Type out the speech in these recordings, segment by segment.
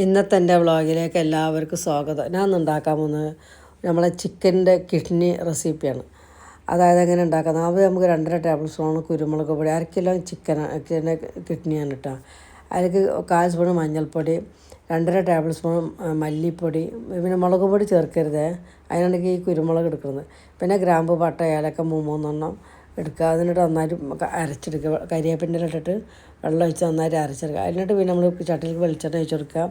ഇന്നത്തെ എൻ്റെ വ്ളോഗിലേക്ക് എല്ലാവർക്കും സ്വാഗതം. ഞാൻ ഇന്ന് ഉണ്ടാക്കാൻ പോകുന്നത് നമ്മളെ ചിക്കൻ്റെ കിഡ്നി റെസിപ്പിയാണ്. അതായത് എങ്ങനെ ഉണ്ടാക്കുന്നത്, അത് നമുക്ക് 2.5 ടേബിൾ സ്പൂൺ കുരുമുളക് പൊടി, 1 കിലോ ചിക്കൻ്റെ കിഡ്നിയാണ് കേട്ടോ. അതിലേക്ക് 1/4 സ്പൂൺ മഞ്ഞൾപ്പൊടി, 2.5 ടേബിൾ സ്പൂൺ മല്ലിപ്പൊടി, പിന്നെ മുളക് പൊടി ചേർക്കരുത്, അതിനാണെങ്കിൽ ഈ കുരുമുളക് എടുക്കുന്നത്. പിന്നെ ഗ്രാമ്പു, പട്ട, ഏലക്ക 3 എടുക്കുക. അതിനിട്ട് നന്നായിട്ട് അരച്ചെടുക്കുക. കരിവേപ്പിൻ്റെ ഇട്ടിട്ട് വെള്ളം ഒഴിച്ച് നന്നായിട്ട് അരച്ചെടുക്കുക. അതിനിട്ട് പിന്നെ നമ്മൾ ചട്ടിയിലേക്ക് വെളിച്ചെണ്ണ ഒഴിച്ച് കൊടുക്കുക.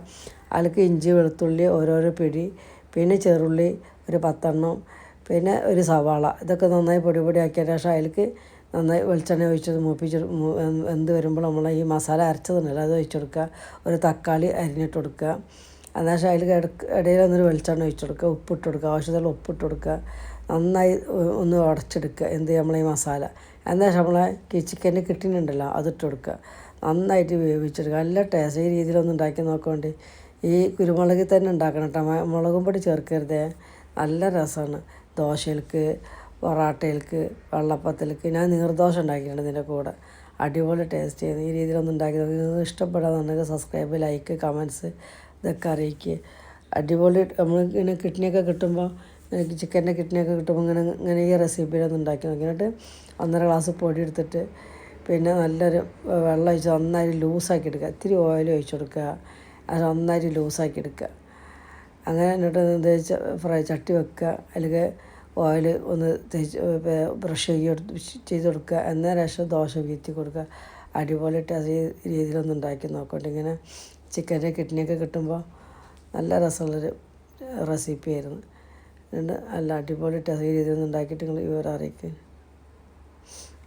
അതിലേക്ക് ഇഞ്ചി വെളുത്തുള്ളി ഓരോരോ പിടി, പിന്നെ ചെറുള്ളി ഒരു 10 പിന്നെ ഒരു സവാള, ഇതൊക്കെ നന്നായി പൊടി ആക്കിയ ശേഷം അതിലേക്ക് നന്നായി വെളിച്ചെണ്ണ ഒഴിച്ച് മൂപ്പിച്ച് വെന്ത് വരുമ്പോൾ നമ്മൾ ഈ മസാല അരച്ചതുണ്ടല്ലോ അത് ഒഴിച്ച് കൊടുക്കുക. ഒരു തക്കാളി അരിഞ്ഞിട്ട് കൊടുക്കുക. അതിനുശേഷം അതിൽ ഇടയിൽ ഒന്നൊരു വെളിച്ചെണ്ണ ഒഴിച്ച് കൊടുക്കുക. ഉപ്പിട്ട് കൊടുക്കുക, ആവശ്യത്തിലുള്ള ഉപ്പിട്ട് കൊടുക്കുക. നന്നായി ഒന്ന് ഉടച്ചെടുക്കുക നമ്മളെ ഈ മസാല. അതിനുശേഷം നമ്മളെ ചിക്കൻ്റെ കിഡ്നി അതിട്ട് കൊടുക്കുക. നന്നായിട്ട് വേവിച്ചെടുക്കുക. നല്ല ടേസ്റ്റ്. ഈ രീതിയിലൊന്നും ഉണ്ടാക്കി നോക്കുകൊണ്ട് ഈ കുരുമുളകിൽ തന്നെ ഉണ്ടാക്കണം കേട്ടോ. മുളകും പൊടി ചേർക്കരുതേ. നല്ല രസമാണ്. ദോശയിലേക്ക്, പൊറാട്ടയിലേക്ക്, വെള്ളപ്പത്തിലേക്ക്. ഞാൻ നീർദോശ ഉണ്ടാക്കിയിട്ടുണ്ട് ഇതിൻ്റെ കൂടെ. അടിപൊളി ടേസ്റ്റ് ചെയ്യുന്നു. ഈ രീതിയിലൊന്നും ഉണ്ടാക്കി നോക്കി. നിങ്ങൾക്ക് ഇഷ്ടപ്പെടാന്നുണ്ടെങ്കിൽ സബ്സ്ക്രൈബ്, ലൈക്ക്, കമൻറ്റ്സ് ഇതൊക്കെ അറിയിക്കുക. അടിപൊളി. നമ്മൾ ഇങ്ങനെ കിഡ്നിയൊക്കെ കിട്ടുമ്പോൾ, എനിക്ക് ചിക്കൻ്റെ കിഡ്നിയൊക്കെ കിട്ടുമ്പോൾ ഇങ്ങനെ ഈ റെസിപ്പിയിലൊന്നും ഉണ്ടാക്കി നോക്കി. എന്നിട്ട് 1.5 ഗ്ലാസ് പൊടി എടുത്തിട്ട് പിന്നെ നല്ലൊരു വെള്ളം ഒഴിച്ച് നന്നായിട്ട് ലൂസാക്കി എടുക്കുക. ഇത്തിരി ഓയിൽ ഒഴിച്ച് കൊടുക്കുക. അത് നന്നായിട്ട് ലൂസാക്കി എടുക്കുക. അങ്ങനെ എന്നിട്ട് ചട്ടി വെക്കുക. അതിലേക്ക് ഓയിൽ ഒന്ന് ബ്രഷ് ചെയ്ത് കൊടുക്കുക. എന്നതിന് ശേഷം ദോശ വീഴ്ത്തി കൊടുക്കുക. അടിപൊളി ടേസ്റ്റ്. ഈ രീതിയിലൊന്നും ഉണ്ടാക്കി നോക്കട്ടെ. ഇങ്ങനെ ചിക്കൻ്റെ കിഡ്നിയൊക്കെ കിട്ടുമ്പോൾ നല്ല രസമുള്ളൊരു റെസിപ്പി ആയിരുന്നു. നല്ല അടിപൊളി ടേസ്റ്റ്. ഈ രീതിയിലൊന്നും ഉണ്ടാക്കിയിട്ട് നിങ്ങൾ വിവരം അറിയിക്കുക.